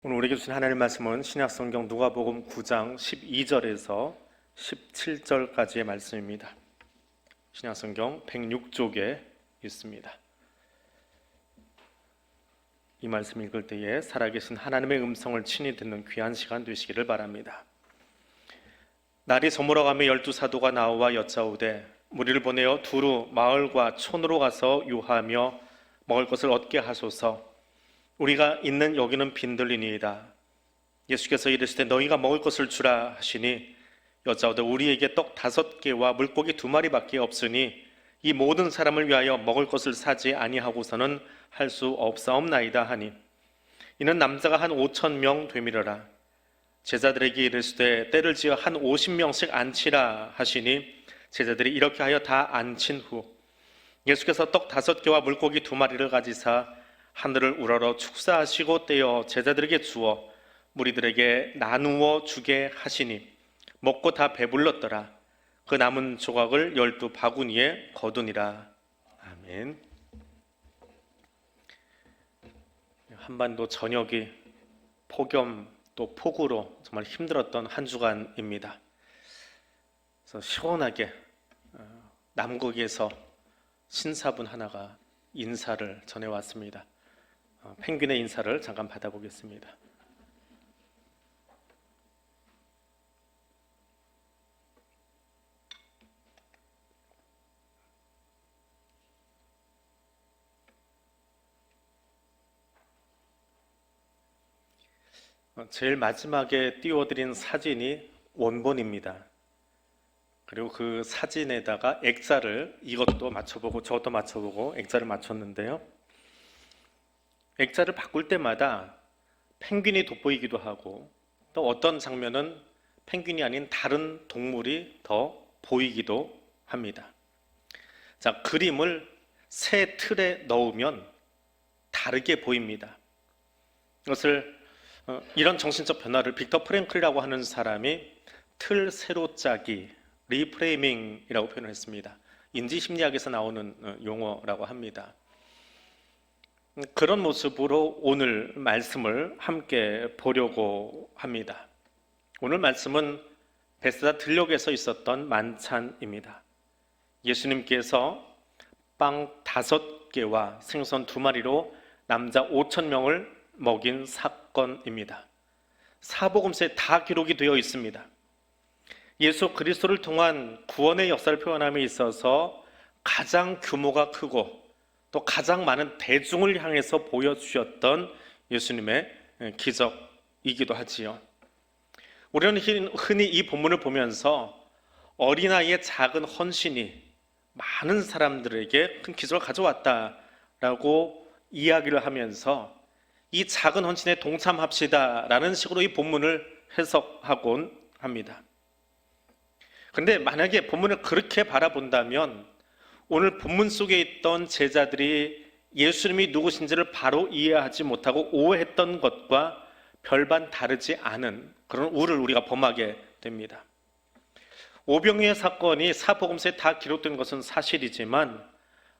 오늘 우리에게 주신 하나님의 말씀은 신약성경 누가복음 9장 12절에서 17절까지의 말씀입니다. 신약성경 106쪽에 있습니다. 이 말씀 읽을 때에 살아계신 하나님의 음성을 친히 듣는 귀한 시간 되시기를 바랍니다. 날이 저물어가며 12사도가 나와 여짜오되 무리를 보내어 두루 마을과 촌으로 가서 유하며 먹을 것을 얻게 하소서. 우리가 있는 여기는 빈들리니이다. 예수께서 이르시되 너희가 먹을 것을 주라 하시니 여짜오되 우리에게 떡 5개와 물고기 2마리밖에 없으니 이 모든 사람을 위하여 먹을 것을 사지 아니하고서는 할 수 없사옵나이다 하니 이는 남자가 한 5,000명 되미르라. 제자들에게 이르시되 때를 지어 한 50명씩 앉히라 하시니 제자들이 이렇게 하여 다 앉힌 후 예수께서 떡 5개와 물고기 2마리를 가지사 하늘을 우러러 축사하시고 떼어 제자들에게 주어 무리들에게 나누어 주게 하시니 먹고 다 배불렀더라. 그 남은 조각을 12바구니에 거두니라. 아멘. 한반도 전역이 폭염 또 폭우로 정말 힘들었던 한 주간입니다. 그래서 시원하게 남극에서 신사분 하나가 인사를 전해왔습니다. 펭귄의 인사를 잠깐 받아보겠습니다. 제일 마지막에 띄워드린 사진이 원본입니다. 그리고 그 사진에다가 액자를 이것도 맞춰보고 저것도 맞춰보고 액자를 맞췄는데요. 액자를 바꿀 때마다 펭귄이 돋보이기도 하고 또 어떤 장면은 펭귄이 아닌 다른 동물이 더 보이기도 합니다. 자, 그림을 새 틀에 넣으면 다르게 보입니다. 이것을 이런 정신적 변화를 빅터 프랭클이라고 하는 사람이 틀 세로 짜기, 리프레이밍이라고 표현을 했습니다. 인지심리학에서 나오는 용어라고 합니다. 그런 모습으로 오늘 말씀을 함께 보려고 합니다. 오늘 말씀은 베스다 들녘에서 있었던 만찬입니다. 예수님께서 빵 5개와 생선 2마리로 남자 5,000명을 먹인 사건입니다. 사복음서에 다 기록이 되어 있습니다. 예수 그리스도를 통한 구원의 역사를 표현함에 있어서 가장 규모가 크고 또 가장 많은 대중을 향해서 보여주셨던 예수님의 기적이기도 하지요. 우리는 흔히 이 본문을 보면서 어린아이의 작은 헌신이 많은 사람들에게 큰 기적을 가져왔다라고 이야기를 하면서 이 작은 헌신에 동참합시다라는 식으로 이 본문을 해석하곤 합니다. 그런데 만약에 본문을 그렇게 바라본다면 오늘 본문 속에 있던 제자들이 예수님이 누구신지를 바로 이해하지 못하고 오해했던 것과 별반 다르지 않은 그런 우를 우리가 범하게 됩니다. 오병이의 사건이 사복음서에 다 기록된 것은 사실이지만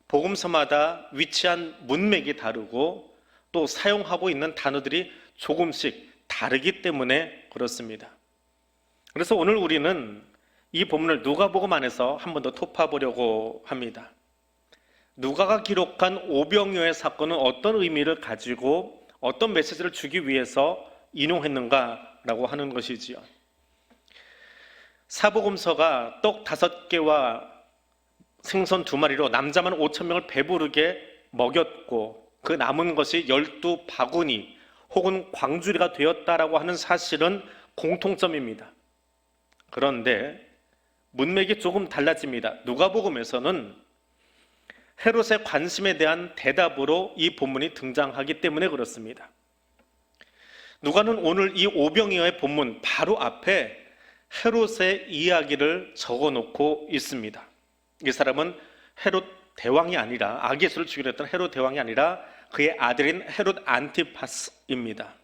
복음서마다 위치한 문맥이 다르고 또 사용하고 있는 단어들이 조금씩 다르기 때문에 그렇습니다. 그래서 오늘 우리는 이 본문을 누가복음 안에서 한 번 더 톱파보려고 합니다. 누가가 기록한 오병이어의 사건은 어떤 의미를 가지고 어떤 메시지를 주기 위해서 인용했는가라고 하는 것이지요. 사복음서가 떡 5개와 생선 2마리로 남자만 5,000명을 배부르게 먹였고 그 남은 것이 12바구니 혹은 광주리가 되었다라고 하는 사실은 공통점입니다. 그런데 문맥이 조금 달라집니다. 누가복음에서는 헤롯의 관심에 대한 대답으로 이 본문이 등장하기 때문에 그렇습니다. 누가는 오늘 이 오병이어의 본문 바로 앞에 헤롯의 이야기를 적어놓고 있습니다. 이 사람은 헤롯 대왕이 아니라 아기예수를 죽이려 했던 헤롯 대왕이 아니라 그의 아들인 헤롯 안티파스입니다.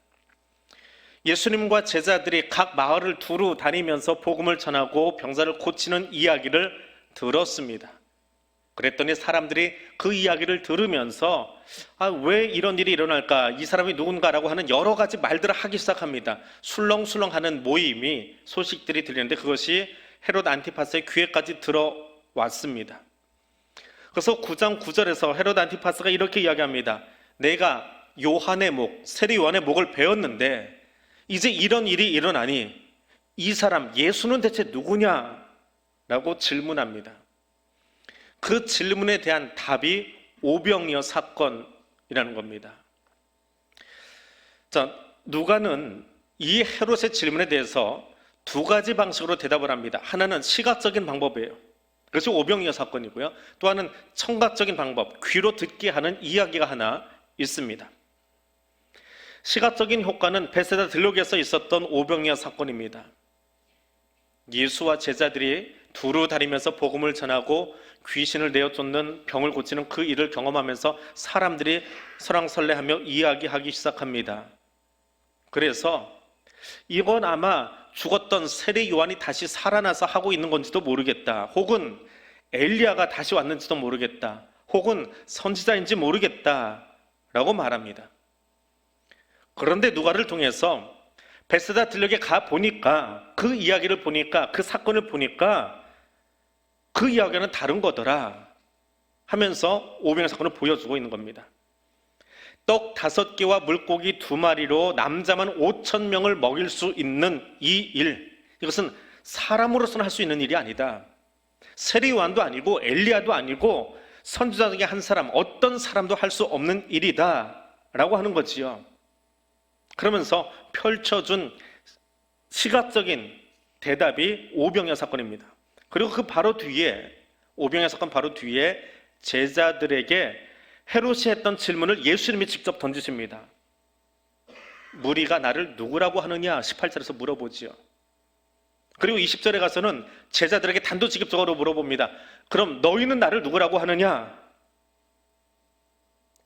예수님과 제자들이 각 마을을 두루 다니면서 복음을 전하고 병자를 고치는 이야기를 들었습니다. 그랬더니 사람들이 그 이야기를 들으면서 왜 이런 일이 일어날까? 이 사람이 누군가라고 하는 여러 가지 말들을 하기 시작합니다. 술렁술렁하는 모임이 소식들이 들리는데 그것이 헤롯 안티파스의 귀에까지 들어왔습니다. 그래서 9장 9절에서 헤롯 안티파스가 이렇게 이야기합니다. 내가 요한의 목, 세례 요한의 목을 베었는데 이제 이런 일이 일어나니 이 사람 예수는 대체 누구냐? 라고 질문합니다. 그 질문에 대한 답이 오병이어 사건이라는 겁니다. 자, 누가는 이 헤롯의 질문에 대해서 두 가지 방식으로 대답을 합니다. 하나는 시각적인 방법이에요. 그것이 오병이어 사건이고요. 또 하나는 청각적인 방법, 귀로 듣게 하는 이야기가 하나 있습니다. 시각적인 효과는 베세다 들녘에서 있었던 오병이어 사건입니다. 예수와 제자들이 두루 다니면서 복음을 전하고 귀신을 내어 쫓는 병을 고치는 그 일을 경험하면서 사람들이 설왕설래하며 이야기하기 시작합니다. 그래서 이건 아마 죽었던 세례 요한이 다시 살아나서 하고 있는 건지도 모르겠다. 혹은 엘리야가 다시 왔는지도 모르겠다. 혹은 선지자인지 모르겠다. 라고 말합니다. 그런데 누가를 통해서 베세다 들녘에 가 보니까 그 이야기를 보니까 그 사건을 보니까 그 이야기는 다른 거더라 하면서 오병이어 사건을 보여주고 있는 겁니다. 떡 5개와 물고기 2마리로 남자만 5,000명을 먹일 수 있는 이 일, 이것은 사람으로서는 할 수 있는 일이 아니다. 세례 요한도 아니고 엘리야도 아니고 선지자 중에 한 사람, 어떤 사람도 할 수 없는 일이다 라고 하는 거지요. 그러면서 펼쳐준 시각적인 대답이 오병이어 사건입니다. 그리고 그 바로 뒤에, 오병이어 사건 바로 뒤에 제자들에게 헤롯이 했던 질문을 예수님이 직접 던지십니다. 무리가 나를 누구라고 하느냐? 18절에서 물어보지요. 그리고 20절에 가서는 제자들에게 단도직입적으로 물어봅니다. 그럼 너희는 나를 누구라고 하느냐?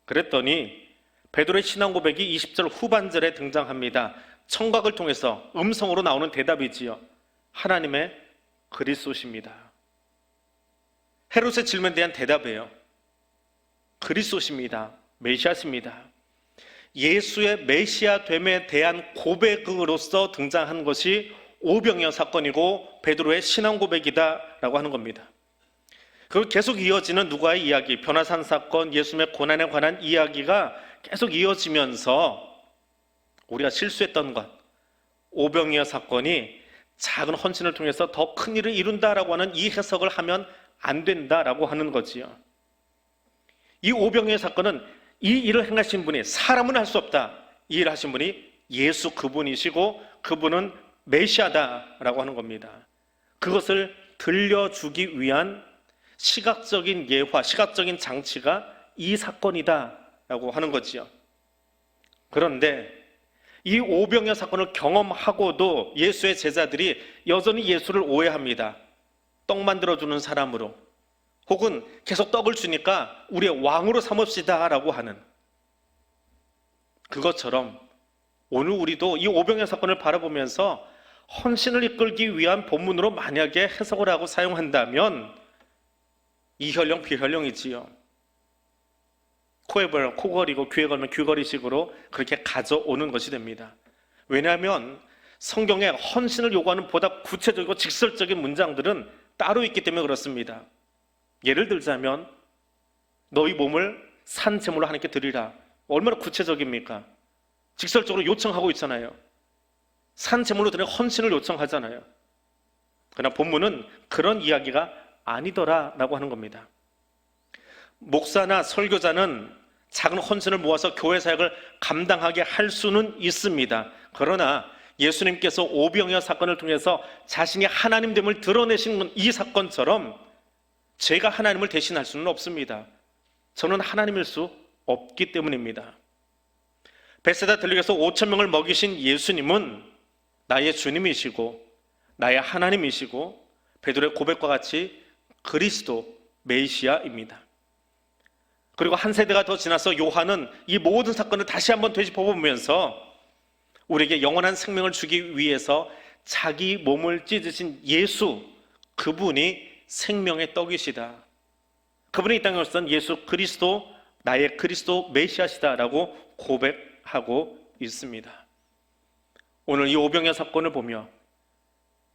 그랬더니 베드로의 신앙 고백이 20절 후반절에 등장합니다. 청각을 통해서 음성으로 나오는 대답이지요. 하나님의 그리스도십니다. 헤롯의 질문에 대한 대답이에요. 그리스도십니다. 메시아십니다. 예수의 메시아됨에 대한 고백으로서 등장한 것이 오병이어 사건이고 베드로의 신앙 고백이다라고 하는 겁니다. 그리고 계속 이어지는 누가의 이야기, 변화산 사건, 예수님의 고난에 관한 이야기가 계속 이어지면서 우리가 실수했던 것, 오병이어 사건이 작은 헌신을 통해서 더 큰 일을 이룬다라고 하는 이 해석을 하면 안 된다라고 하는 거지요. 이 오병이어 사건은 이 일을 행하신 분이, 사람은 할 수 없다, 이 일을 하신 분이 예수 그분이시고 그분은 메시아다라고 하는 겁니다. 그것을 들려주기 위한 시각적인 예화, 시각적인 장치가 이 사건이다라고 하는 거지요. 그런데 이 오병이어 사건을 경험하고도 예수의 제자들이 여전히 예수를 오해합니다. 떡 만들어주는 사람으로, 혹은 계속 떡을 주니까 우리의 왕으로 삼읍시다 라고 하는, 그것처럼 오늘 우리도 이 오병이어 사건을 바라보면서 헌신을 이끌기 위한 본문으로 만약에 해석을 하고 사용한다면 이혈령 비혈령이지요. 코에 벌면 코걸이고 귀에 걸면 귀걸이식으로 그렇게 가져오는 것이 됩니다. 왜냐하면 성경에 헌신을 요구하는 보다 구체적이고 직설적인 문장들은 따로 있기 때문에 그렇습니다. 예를 들자면 너희 몸을 산 제물로 하나님께 드리라. 얼마나 구체적입니까? 직설적으로 요청하고 있잖아요. 산 제물로 드리는 헌신을 요청하잖아요. 그러나 본문은 그런 이야기가 아니더라라고 하는 겁니다. 목사나 설교자는 작은 헌신을 모아서 교회 사역을 감당하게 할 수는 있습니다. 그러나 예수님께서 오병이어 사건을 통해서 자신이 하나님됨을 드러내신 이 사건처럼 제가 하나님을 대신할 수는 없습니다. 저는 하나님일 수 없기 때문입니다. 베세다 들녘에서 5,000명을 먹이신 예수님은 나의 주님이시고 나의 하나님이시고 베드로의 고백과 같이 그리스도 메시아입니다. 그리고 한 세대가 더 지나서 요한은 이 모든 사건을 다시 한번 되짚어보면서 우리에게 영원한 생명을 주기 위해서 자기 몸을 찢으신 예수, 그분이 생명의 떡이시다. 그분이 이 땅에 오신 예수 그리스도, 나의 그리스도 메시아시다라고 고백하고 있습니다. 오늘 이 오병이어 사건을 보며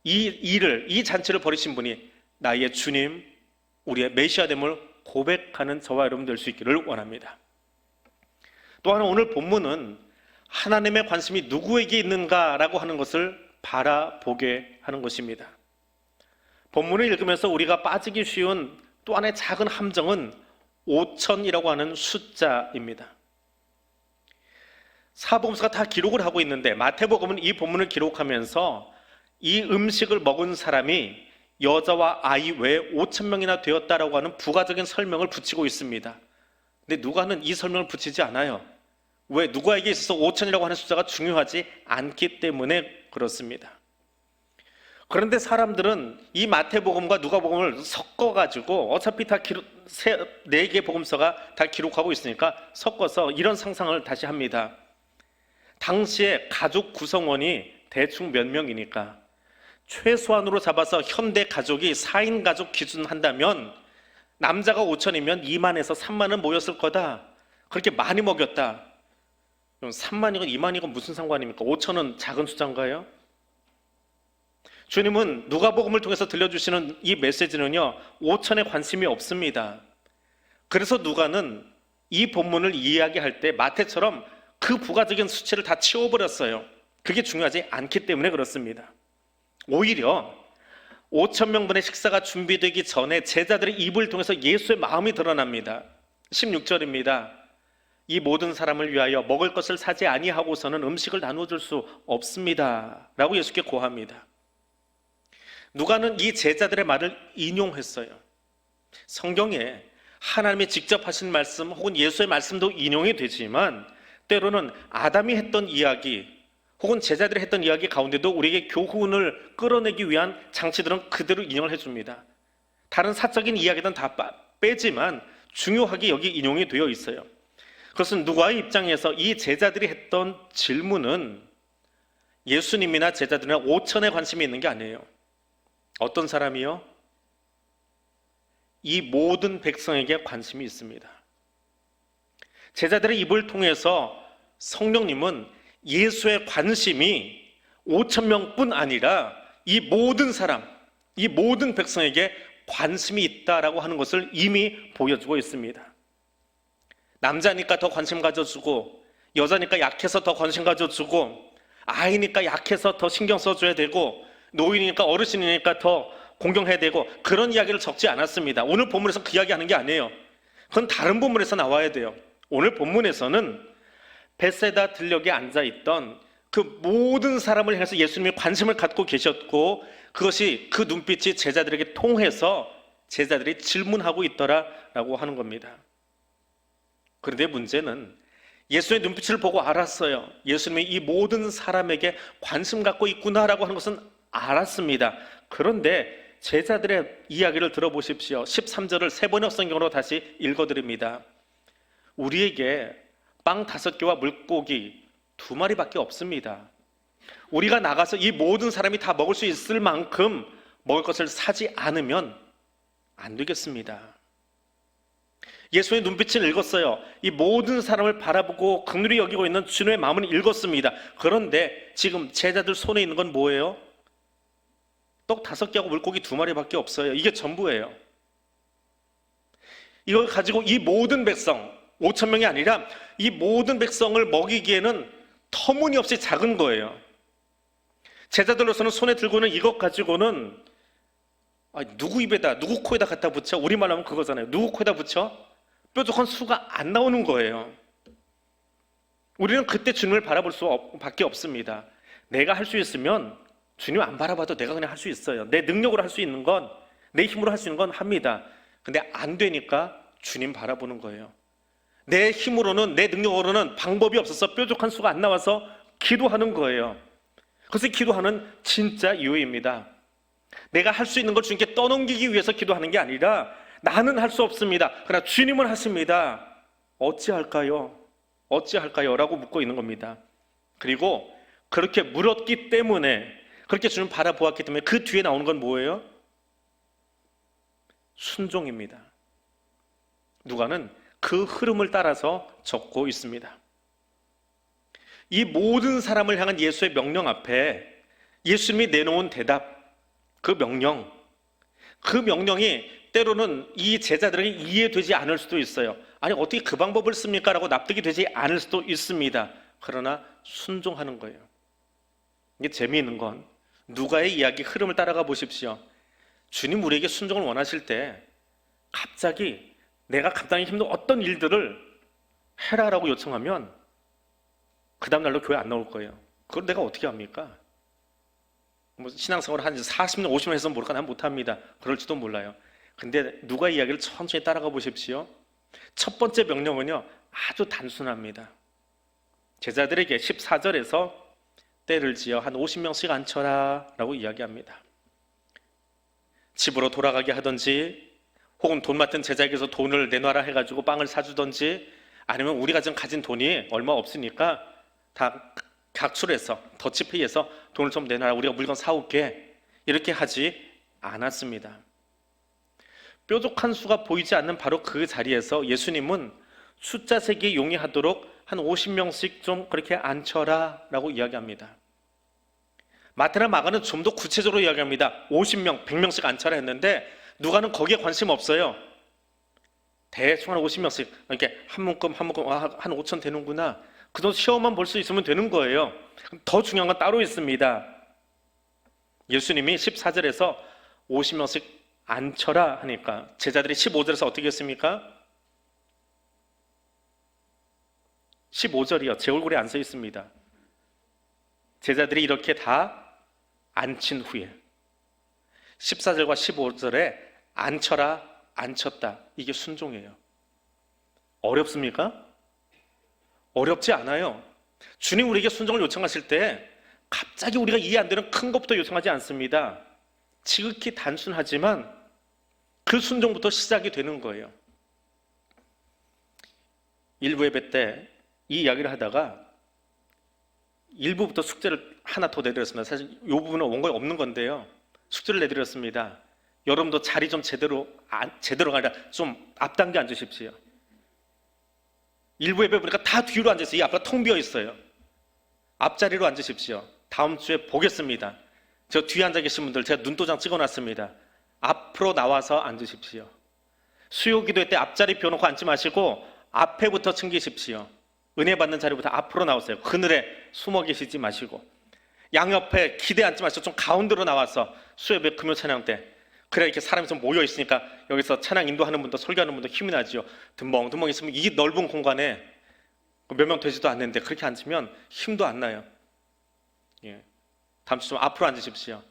이 잔치를 벌이신 분이 나의 주님, 우리의 메시아됨을 고백하는 저와 여러분 될 수 있기를 원합니다. 또 하나, 오늘 본문은 하나님의 관심이 누구에게 있는가라고 하는 것을 바라보게 하는 것입니다. 본문을 읽으면서 우리가 빠지기 쉬운 또 하나의 작은 함정은 5천이라고 하는 숫자입니다. 사복음서가 다 기록을 하고 있는데 마태복음은 이 본문을 기록하면서 이 음식을 먹은 사람이 여자와 아이 외에 5천 명이나 되었다라고 하는 부가적인 설명을 붙이고 있습니다. 근데 누가는 이 설명을 붙이지 않아요. 왜? 누가에게 있어서 5천이라고 하는 숫자가 중요하지 않기 때문에 그렇습니다. 그런데 사람들은 이 마태복음과 누가복음을 섞어가지고 어차피 다 4개 복음서가 다 기록하고 있으니까 섞어서 이런 상상을 다시 합니다. 당시에 가족 구성원이 대충 몇 명이니까 최소한으로 잡아서 현대 가족이 4인 가족 기준 한다면 남자가 5천이면 2만에서 3만은 모였을 거다. 그렇게 많이 먹였다. 그럼 3만이건 2만이건 무슨 상관입니까? 5천은 작은 숫자인가요? 주님은 누가복음을 통해서 들려주시는 이 메시지는요, 5천에 관심이 없습니다. 그래서 누가는 이 본문을 이야기할 때 마태처럼 그 부가적인 수치를 다 치워버렸어요. 그게 중요하지 않기 때문에 그렇습니다. 오히려 5천 명분의 식사가 준비되기 전에 제자들의 입을 통해서 예수의 마음이 드러납니다. 16절입니다. 이 모든 사람을 위하여 먹을 것을 사지 아니하고서는 음식을 나눠줄 수 없습니다 라고 예수께 고합니다. 누가는 이 제자들의 말을 인용했어요. 성경에 하나님이 직접 하신 말씀 혹은 예수의 말씀도 인용이 되지만 때로는 아담이 했던 이야기 혹은 제자들이 했던 이야기 가운데도 우리에게 교훈을 끌어내기 위한 장치들은 그대로 인용을 해줍니다. 다른 사적인 이야기는 다 빼지만 중요하게 여기 인용이 되어 있어요. 그것은 누가의 입장에서 이 제자들이 했던 질문은 예수님이나 제자들이나 5천에 관심이 있는 게 아니에요. 어떤 사람이요? 이 모든 백성에게 관심이 있습니다. 제자들의 입을 통해서 성령님은 예수의 관심이 5천 명뿐 아니라 이 모든 사람, 이 모든 백성에게 관심이 있다라고 하는 것을 이미 보여주고 있습니다. 남자니까 더 관심 가져주고, 여자니까 약해서 더 관심 가져주고, 아이니까 약해서 더 신경 써줘야 되고, 노인이니까 어르신이니까 더 공경해야 되고, 그런 이야기를 적지 않았습니다. 오늘 본문에서 그 이야기 하는 게 아니에요. 그건 다른 본문에서 나와야 돼요. 오늘 본문에서는 베세다 들녘에 앉아있던 그 모든 사람을 향해서 예수님이 관심을 갖고 계셨고, 그것이 그 눈빛이 제자들에게 통해서 제자들이 질문하고 있더라라고 하는 겁니다. 그런데 문제는 예수의 눈빛을 보고 알았어요. 예수님이 이 모든 사람에게 관심 갖고 있구나라고 하는 것은 알았습니다. 그런데 제자들의 이야기를 들어보십시오. 13절을 세 번역 성경으로 다시 읽어드립니다. 우리에게 빵 5개와 물고기 2마리밖에 없습니다. 우리가 나가서 이 모든 사람이 다 먹을 수 있을 만큼 먹을 것을 사지 않으면 안 되겠습니다. 예수의 눈빛을 읽었어요. 이 모든 사람을 바라보고 긍휼히 여기고 있는 주님의 마음을 읽었습니다. 그런데 지금 제자들 손에 있는 건 뭐예요? 떡 5개하고 물고기 2마리밖에 없어요. 이게 전부예요. 이걸 가지고 이 모든 백성 5천 명이 아니라 이 모든 백성을 먹이기에는 터무니없이 작은 거예요. 제자들로서는 손에 들고는 이것 가지고는 누구 입에다 누구 코에다 갖다 붙여? 우리말로 하면 그거잖아요. 누구 코에다 붙여? 뾰족한 수가 안 나오는 거예요. 우리는 그때 주님을 바라볼 수밖에 없습니다. 내가 할 수 있으면 주님 안 바라봐도 내가 그냥 할 수 있어요. 내 능력으로 할 수 있는 건, 내 힘으로 할 수 있는 건 합니다. 근데 안 되니까 주님 바라보는 거예요. 내 힘으로는, 내 능력으로는 방법이 없어서 뾰족한 수가 안 나와서 기도하는 거예요. 그것이 기도하는 진짜 이유입니다. 내가 할 수 있는 걸 주님께 떠넘기기 위해서 기도하는 게 아니라 나는 할 수 없습니다. 그러나 주님은 하십니다. 어찌할까요? 어찌할까요? 라고 묻고 있는 겁니다. 그리고 그렇게 물었기 때문에, 그렇게 주님 바라보았기 때문에 그 뒤에 나오는 건 뭐예요? 순종입니다. 누가는 그 흐름을 따라서 적고 있습니다. 이 모든 사람을 향한 예수의 명령 앞에 예수님이 내놓은 대답, 그 명령이 때로는 이 제자들에게 이해되지 않을 수도 있어요. 아니 어떻게 그 방법을 씁니까? 라고 납득이 되지 않을 수도 있습니다. 그러나 순종하는 거예요. 이게 재미있는 건 누가의 이야기 흐름을 따라가 보십시오. 주님 우리에게 순종을 원하실 때 갑자기 내가 감당하기 힘든 어떤 일들을 해라라고 요청하면 그 다음 날로 교회 안 나올 거예요. 그걸 내가 어떻게 합니까? 뭐 신앙생활을 한 40년, 50년 해서 모를까? 난 못합니다. 그럴지도 몰라요. 근데 누가 이야기를 천천히 따라가 보십시오. 첫 번째 명령은요, 아주 단순합니다. 제자들에게 14절에서 때를 지어 한 50명씩 앉혀라 라고 이야기합니다. 집으로 돌아가게 하든지 혹은 돈 맡은 제자에게서 돈을 내놔라 해가지고 빵을 사주든지 아니면 우리가 지금 가진 돈이 얼마 없으니까 다 각출해서 더치페이해서 돈을 좀 내놔라, 우리가 물건 사올게, 이렇게 하지 않았습니다. 뾰족한 수가 보이지 않는 바로 그 자리에서 예수님은 숫자 세기에 용이하도록 한 50명씩 좀 그렇게 앉혀라 라고 이야기합니다. 마태나 마가는 좀 더 구체적으로 이야기합니다. 50명, 100명씩 앉혀라 했는데 누가는 거기에 관심 없어요. 대충 한 50명씩 이렇게 한 묶음 한 5천 되는구나, 그 정도 시험만 볼 수 있으면 되는 거예요. 더 중요한 건 따로 있습니다. 예수님이 14절에서 50명씩 앉혀라 하니까 제자들이 15절에서 어떻게 했습니까? 15절이요. 제 얼굴에 안 써 있습니다. 제자들이 이렇게 다 앉힌 후에 14절과 15절에 앉혀라, 앉혔다. 이게 순종이에요. 어렵습니까? 어렵지 않아요. 주님 우리에게 순종을 요청하실 때 갑자기 우리가 이해 안 되는 큰 것부터 요청하지 않습니다. 지극히 단순하지만 그 순종부터 시작이 되는 거예요. 일부 예배 때 이 이야기를 하다가 일부부터 숙제를 하나 더 내드렸습니다. 사실 이 부분은 원고에 없는 건데요, 숙제를 내드렸습니다. 여러분도 자리 좀 제대로가 아니라 좀 앞당겨 앉으십시오. 일부 예배 보니까 다 뒤로 앉아있어요. 이 앞가 텅 비어 있어요. 앞자리로 앉으십시오. 다음 주에 보겠습니다. 저 뒤에 앉아 계신 분들 제가 눈도장 찍어놨습니다. 앞으로 나와서 앉으십시오. 수요 기도회 때 앞자리 비워놓고 앉지 마시고 앞에부터 챙기십시오. 은혜 받는 자리부터 앞으로 나오세요. 그늘에 숨어 계시지 마시고 양옆에 기대 앉지 마시고 좀 가운데로 나와서 수요 예배 금요 찬양 때, 그래 이렇게 사람이 좀 모여 있으니까 여기서 찬양 인도하는 분도 설교하는 분도 힘이 나죠. 듬벙듬벙 있으면 이 넓은 공간에 몇 명 되지도 않는데 그렇게 앉으면 힘도 안 나요. 예. 다음 주 좀 앞으로 앉으십시오.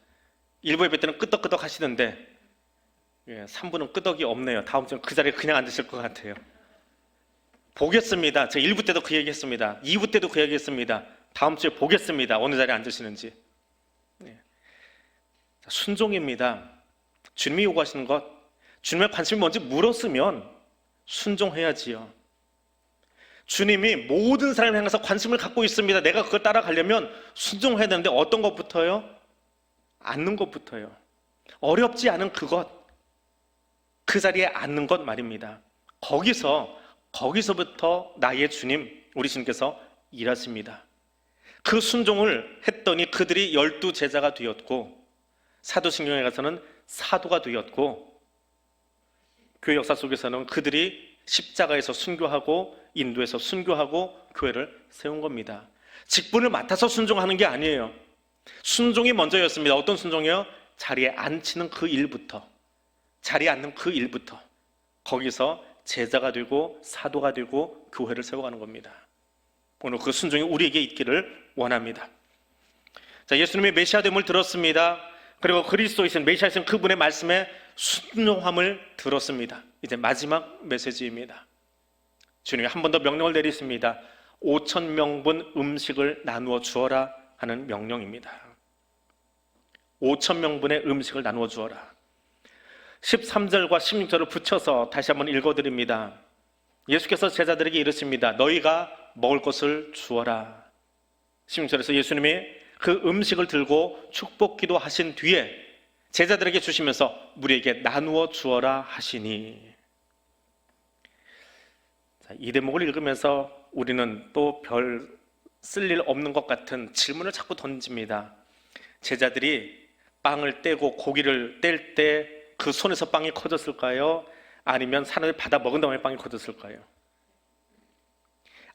일부 예배 때는 끄덕끄덕 하시는데 3부는 끄덕이 없네요. 다음 주는 그 자리에 그냥 앉으실 것 같아요. 보겠습니다. 제가 1부 때도 그 얘기 했습니다. 2부 때도 그 얘기 했습니다. 다음 주에 보겠습니다. 어느 자리에 앉으시는지. 순종입니다. 주님이 요구하시는 것, 주님의 관심이 뭔지 물었으면 순종해야지요. 주님이 모든 사람을 향해서 관심을 갖고 있습니다. 내가 그걸 따라가려면 순종해야 되는데 어떤 것부터요? 앉는 것부터요. 어렵지 않은 그것, 그 자리에 앉는 것 말입니다. 거기서부터 나의 주님, 우리 주님께서 일하십니다. 그 순종을 했더니 그들이 12제자가 되었고 사도신경에 가서는 사도가 되었고 교회 역사 속에서는 그들이 십자가에서 순교하고 인도에서 순교하고 교회를 세운 겁니다. 직분을 맡아서 순종하는 게 아니에요. 순종이 먼저였습니다. 어떤 순종이요? 자리에 앉히는 그 일부터, 자리에 앉는 그 일부터 거기서 제자가 되고 사도가 되고 교회를 세워가는 겁니다. 오늘 그 순종이 우리에게 있기를 원합니다. 자, 예수님의 메시아됨을 들었습니다. 그리고 그리스도이신 메시아이신 그분의 말씀에 순종함을 들었습니다. 이제 마지막 메시지입니다. 주님이 한 번 더 명령을 내리십니다. 5,000명분 음식을 나누어 주어라 하는 명령입니다. 5,000명분의 음식을 나누어 주어라. 13절과 16절을 붙여서 다시 한번 읽어드립니다. 예수께서 제자들에게 이르십니다. 너희가 먹을 것을 주어라. 16절에서 예수님이 그 음식을 들고 축복기도 하신 뒤에 제자들에게 주시면서 우리에게 나누어 주어라 하시니, 이 대목을 읽으면서 우리는 또 별 쓸 일 없는 것 같은 질문을 자꾸 던집니다. 제자들이 빵을 떼고 고기를 뗄 때 그 손에서 빵이 커졌을까요? 아니면 사람들이 받아 먹은 다음에 빵이 커졌을까요?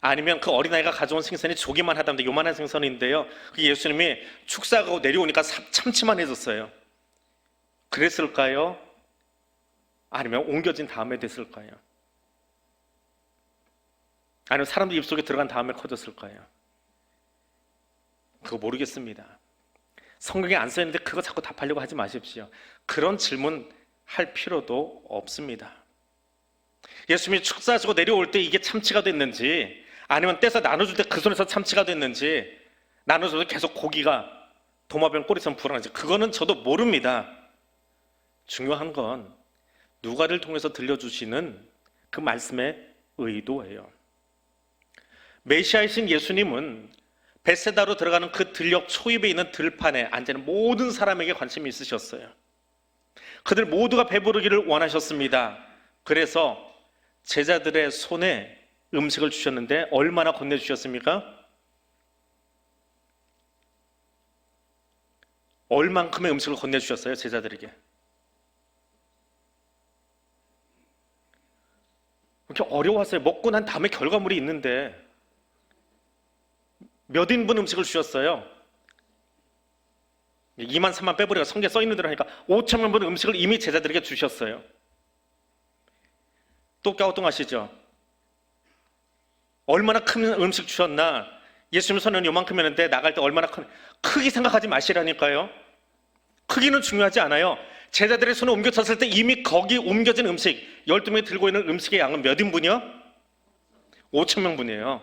아니면 그 어린아이가 가져온 생선이 조기만 하다면 요만한 생선인데요, 그 예수님이 축사하고 내려오니까 참치만 해졌어요. 그랬을까요? 아니면 옮겨진 다음에 됐을까요? 아니면 사람들 입속에 들어간 다음에 커졌을까요? 그거 모르겠습니다. 성경에 안 써있는데 그거 자꾸 답하려고 하지 마십시오. 그런 질문 할 필요도 없습니다. 예수님이 축사하시고 내려올 때 이게 참치가 됐는지, 아니면 떼서 나눠줄 때 그 손에서 참치가 됐는지, 나눠줘도 계속 고기가 도마뱀 꼬리처럼 불어나는지, 그거는 저도 모릅니다. 중요한 건 누가를 통해서 들려주시는 그 말씀의 의도예요. 메시아이신 예수님은 벳세다로 들어가는 그 들녘 초입에 있는 들판에 앉는 모든 사람에게 관심이 있으셨어요. 그들 모두가 배부르기를 원하셨습니다. 그래서 제자들의 손에 음식을 주셨는데 얼마나 건네주셨습니까? 얼만큼의 음식을 건네주셨어요, 제자들에게? 그렇게 어려웠어요. 먹고 난 다음에 결과물이 있는데 몇 인분 음식을 주셨어요? 2만 3만 빼버리가 성경에 써있는 대로 하니까 5천만 분 음식을 이미 제자들에게 주셨어요. 또 갸우뚱하시죠? 얼마나 큰 음식 주셨나? 예수님 손은 요만큼이었는데 나갈 때 얼마나 크기 생각하지 마시라니까요. 크기는 중요하지 않아요. 제자들의 손을 옮겨쳤을 때 이미 거기 옮겨진 음식, 12명이 들고 있는 음식의 양은 몇 인분이요? 5,000명분이에요.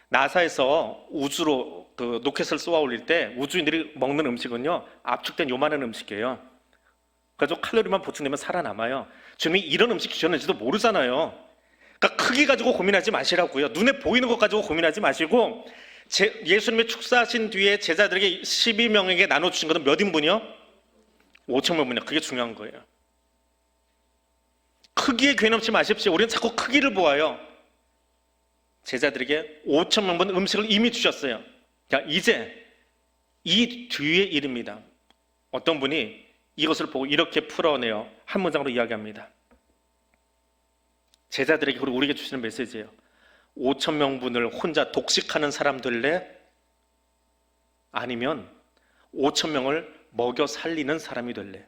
나사에서 우주로 그 로켓을 쏘아 올릴 때 우주인들이 먹는 음식은요, 압축된 요만한 음식이에요. 그래서 칼로리만 보충되면 살아남아요. 주님이 이런 음식 주셨는지도 모르잖아요. 그러니까 크기 가지고 고민하지 마시라고요. 눈에 보이는 것 가지고 고민하지 마시고, 예수님의 축사하신 뒤에 제자들에게 12명에게 나눠주신 것은 몇 인분이요? 5,000명분이요. 그게 중요한 거예요. 크기에 괴념치 마십시오. 우리는 자꾸 크기를 보아요. 제자들에게 5,000명분 음식을 이미 주셨어요. 자, 이제 이 뒤의 일입니다. 어떤 분이 이것을 보고 이렇게 풀어내요. 한 문장으로 이야기합니다. 제자들에게 그리고 우리에게 주시는 메시지예요. 5,000명분을 혼자 독식하는 사람 될래? 아니면 5,000명을 먹여 살리는 사람이 될래?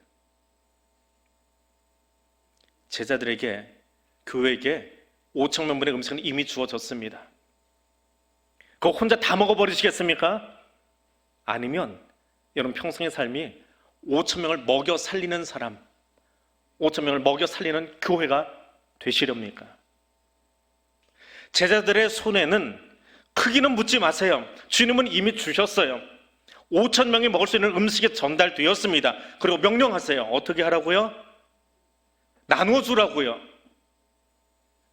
제자들에게, 교회에게 5,000명분의 음식은 이미 주어졌습니다. 그거 혼자 다 먹어버리시겠습니까? 아니면 여러분 평생의 삶이 5,000명을 먹여 살리는 사람, 5,000명을 먹여 살리는 교회가 되시렵니까? 제자들의 손에는 크기는 묻지 마세요. 주님은 이미 주셨어요. 5,000명이 먹을 수 있는 음식이 전달되었습니다. 그리고 명령하세요. 어떻게 하라고요? 나누어 주라고요.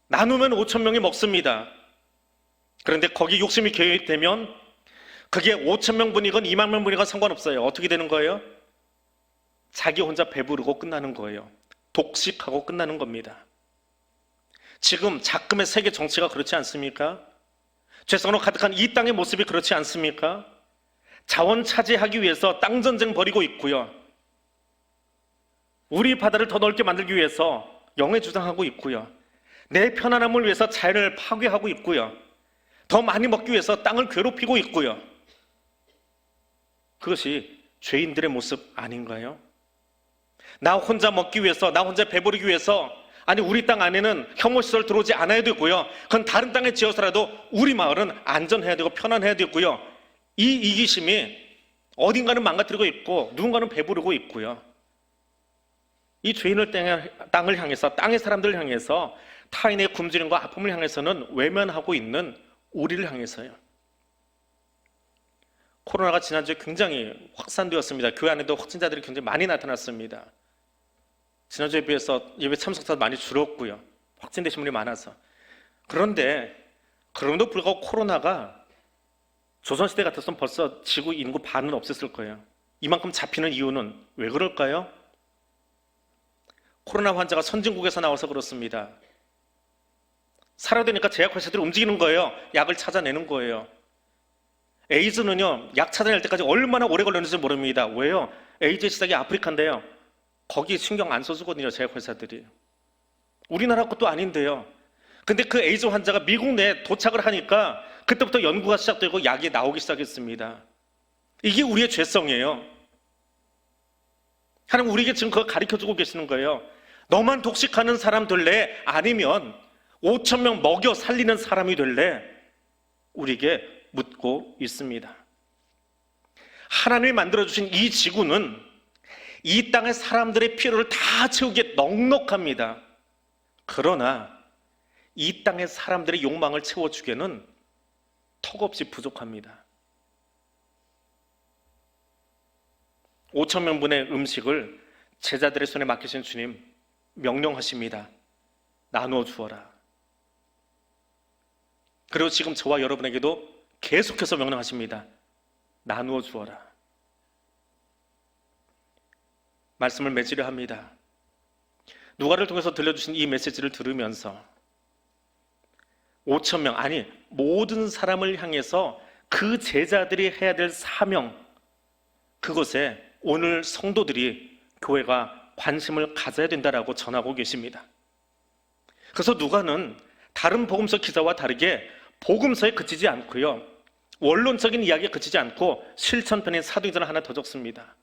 나누면 5,000명이 먹습니다. 그런데 거기 욕심이 개입되면 그게 5,000명분이건 2만 명분이건 상관없어요. 어떻게 되는 거예요? 자기 혼자 배부르고 끝나는 거예요. 독식하고 끝나는 겁니다. 지금 작금의 세계 정치가 그렇지 않습니까? 죄성으로 가득한 이 땅의 모습이 그렇지 않습니까? 자원 차지하기 위해서 땅 전쟁 벌이고 있고요. 우리 바다를 더 넓게 만들기 위해서 영해 주장하고 있고요. 내 편안함을 위해서 자연을 파괴하고 있고요. 더 많이 먹기 위해서 땅을 괴롭히고 있고요. 그것이 죄인들의 모습 아닌가요? 나 혼자 먹기 위해서, 나 혼자 배부르기 위해서, 아니 우리 땅 안에는 혐오시설 들어오지 않아야 되고요. 그건 다른 땅에 지어서라도 우리 마을은 안전해야 되고 편안해야 되고요. 이 이기심이 어딘가는 망가뜨리고 있고 누군가는 배부르고 있고요. 이 죄인을 땅을 향해서, 땅의 사람들을 향해서, 타인의 굶주림과 아픔을 향해서는 외면하고 있는 우리를 향해서요. 코로나가 지난주에 굉장히 확산되었습니다. 교회 안에도 확진자들이 굉장히 많이 나타났습니다. 지난주에 비해서 예배 참석자도 많이 줄었고요. 확진되신 분이 많아서. 그런데 그럼에도 불구하고 코로나가 조선시대 같았으면 벌써 지구 인구 반은 없앴을 거예요. 이만큼 잡히는 이유는 왜 그럴까요? 코로나 환자가 선진국에서 나와서 그렇습니다. 살아야 되니까 제약회사들이 움직이는 거예요. 약을 찾아내는 거예요. 에이즈는요, 약 찾아낼 때까지 얼마나 오래 걸렸는지 모릅니다. 왜요? 에이즈 시작이 아프리카인데요. 거기 신경 안 써주거든요, 제약회사들이. 우리나라 것도 아닌데요. 근데 그 에이즈 환자가 미국 내에 도착을 하니까 그때부터 연구가 시작되고 약이 나오기 시작했습니다. 이게 우리의 죄성이에요. 하나님 우리에게 지금 그거 가르쳐주고 계시는 거예요. 너만 독식하는 사람 될래? 아니면 5천 명 먹여 살리는 사람이 될래? 우리에게 묻고 있습니다. 하나님이 만들어주신 이 지구는 이 땅의 사람들의 필요를 다 채우기에 넉넉합니다. 그러나 이 땅의 사람들의 욕망을 채워주기에는 턱없이 부족합니다. 5천 명분의 음식을 제자들의 손에 맡기신 주님 명령하십니다. 나누어 주어라. 그리고 지금 저와 여러분에게도 계속해서 명령하십니다. 나누어 주어라. 말씀을 맺으려 합니다. 누가를 통해서 들려주신 이 메시지를 들으면서 5천 명, 아니 모든 사람을 향해서 그 제자들이 해야 될 사명, 그것에 오늘 성도들이 교회가 관심을 가져야 된다라고 전하고 계십니다. 그래서 누가는 다른 복음서 기자와 다르게 복음서에 그치지 않고요, 원론적인 이야기에 그치지 않고 실천편인 사도행전을 하나 더 적습니다.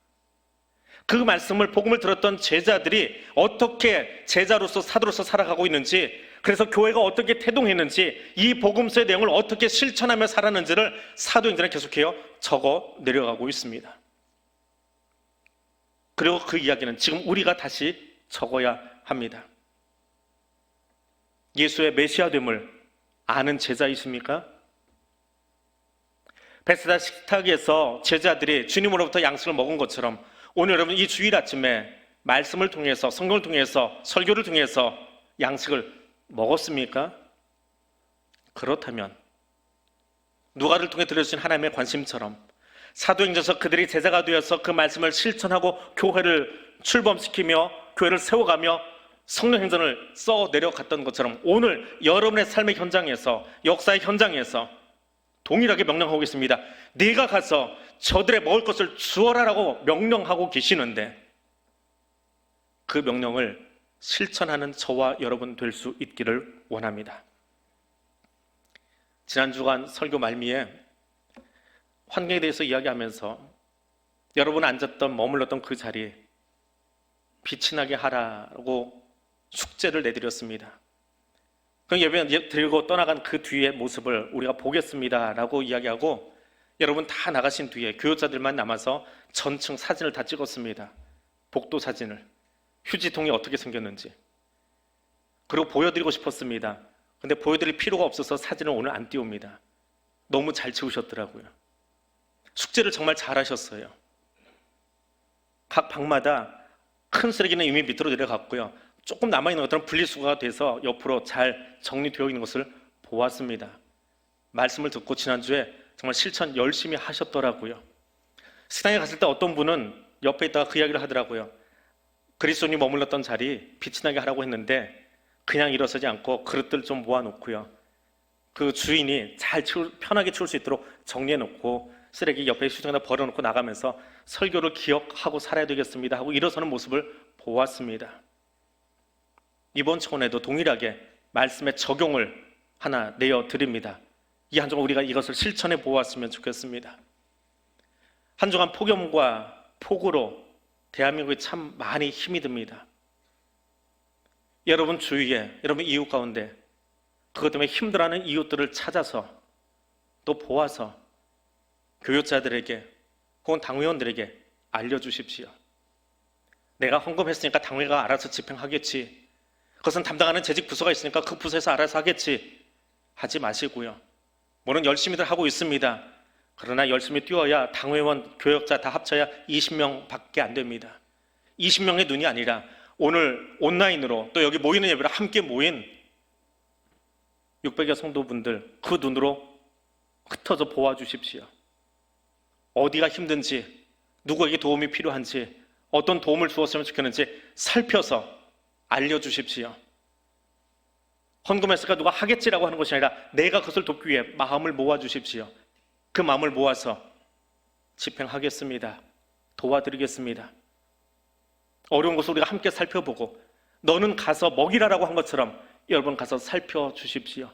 그 말씀을 복음을 들었던 제자들이 어떻게 제자로서 사도로서 살아가고 있는지, 그래서 교회가 어떻게 태동했는지, 이 복음서의 내용을 어떻게 실천하며 살았는지를 사도행전에 계속해요 적어 내려가고 있습니다. 그리고 그 이야기는 지금 우리가 다시 적어야 합니다. 예수의 메시아됨을 아는 제자이십니까? 베세다 식탁에서 제자들이 주님으로부터 양식을 먹은 것처럼 오늘 여러분 이 주일 아침에 말씀을 통해서, 성경을 통해서, 설교를 통해서 양식을 먹었습니까? 그렇다면 누가를 통해 들려주신 하나님의 관심처럼 사도행전에서 그들이 제자가 되어서 그 말씀을 실천하고 교회를 출범시키며 교회를 세워가며 성령행전을 써 내려갔던 것처럼 오늘 여러분의 삶의 현장에서, 역사의 현장에서 동일하게 명령하고 있습니다. 네가 가서 저들의 먹을 것을 주어라라고 명령하고 계시는데 그 명령을 실천하는 저와 여러분 될 수 있기를 원합니다. 지난 주간 설교 말미에 환경에 대해서 이야기하면서 여러분 앉았던 머물렀던 그 자리에 빛이 나게 하라고 숙제를 내드렸습니다. 그 예배 드리고 떠나간 그 뒤의 모습을 우리가 보겠습니다라고 이야기하고 여러분 다 나가신 뒤에 교육자들만 남아서 전층 사진을 다 찍었습니다. 복도 사진을, 휴지통이 어떻게 생겼는지. 그리고 보여드리고 싶었습니다. 근데 보여드릴 필요가 없어서 사진을 오늘 안 띄웁니다. 너무 잘 치우셨더라고요. 숙제를 정말 잘하셨어요. 각 방마다 큰 쓰레기는 이미 밑으로 내려갔고요, 조금 남아있는 것들은 분리수거가 돼서 옆으로 잘 정리되어 있는 것을 보았습니다. 말씀을 듣고 지난주에 정말 실천 열심히 하셨더라고요. 식당에 갔을 때 어떤 분은 옆에 있다가 그 이야기를 하더라고요. 그리스도인이 머물렀던 자리 빛이 나게 하라고 했는데 그냥 일어서지 않고 그릇들 좀 모아놓고요, 그 주인이 편하게 치울 수 있도록 정리해놓고 쓰레기 옆에 휴지통에다 버려놓고 나가면서 설교를 기억하고 살아야 되겠습니다 하고 일어서는 모습을 보았습니다. 이번 차원에도 동일하게 말씀의 적용을 하나 내어드립니다. 이 한 주간 우리가 이것을 실천해 보았으면 좋겠습니다. 한 주간 폭염과 폭우로 대한민국이 참 많이 힘이 듭니다. 여러분 주위에, 여러분 이웃 가운데 그것 때문에 힘들어하는 이웃들을 찾아서 또 보아서 교육자들에게 혹은 당회원들에게 알려주십시오. 내가 헌금했으니까 당회가 알아서 집행하겠지, 그것은 담당하는 재직 부서가 있으니까 그 부서에서 알아서 하겠지 하지 마시고요. 물론 열심히들 하고 있습니다. 그러나 열심히 뛰어야 당회원, 교역자 다 합쳐야 20명밖에 안 됩니다. 20명의 눈이 아니라 오늘 온라인으로 또 여기 모이는 예배로 함께 모인 600여 성도분들 그 눈으로 흩어져 보아주십시오. 어디가 힘든지, 누구에게 도움이 필요한지, 어떤 도움을 주었으면 좋겠는지 살펴서 알려주십시오. 헌금했으니까 누가 하겠지라고 하는 것이 아니라 내가 그것을 돕기 위해 마음을 모아주십시오. 그 마음을 모아서 집행하겠습니다. 도와드리겠습니다. 어려운 것을 우리가 함께 살펴보고 너는 가서 먹이라라고 한 것처럼 여러분 가서 살펴주십시오.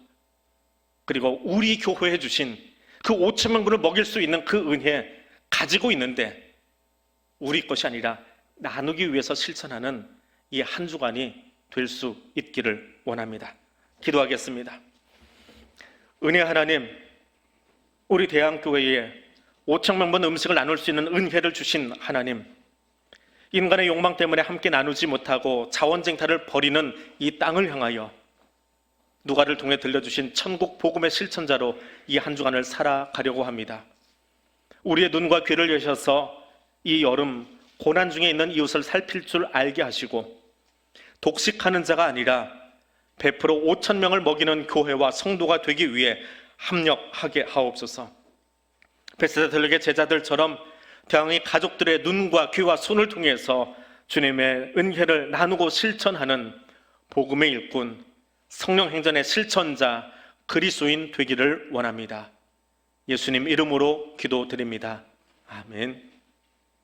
그리고 우리 교회에 주신 그 5천만 분을 먹일 수 있는 그 은혜 가지고 있는데 우리 것이 아니라 나누기 위해서 실천하는 이 한 주간이 될 수 있기를 원합니다. 기도하겠습니다. 은혜 하나님, 우리 대한교회에 5천만 번 음식을 나눌 수 있는 은혜를 주신 하나님, 인간의 욕망 때문에 함께 나누지 못하고 자원쟁탈을 벌이는 이 땅을 향하여 누가를 통해 들려주신 천국 복음의 실천자로 이 한 주간을 살아가려고 합니다. 우리의 눈과 귀를 여셔서 이 여름 고난 중에 있는 이웃을 살필 줄 알게 하시고 독식하는 자가 아니라 베풀어 5천 명을 먹이는 교회와 성도가 되기 위해 합력하게 하옵소서. 베세다들에게 제자들처럼 대왕의 가족들의 눈과 귀와 손을 통해서 주님의 은혜를 나누고 실천하는 복음의 일꾼, 성령 행전의 실천자, 그리스도인 되기를 원합니다. 예수님 이름으로 기도드립니다. 아멘.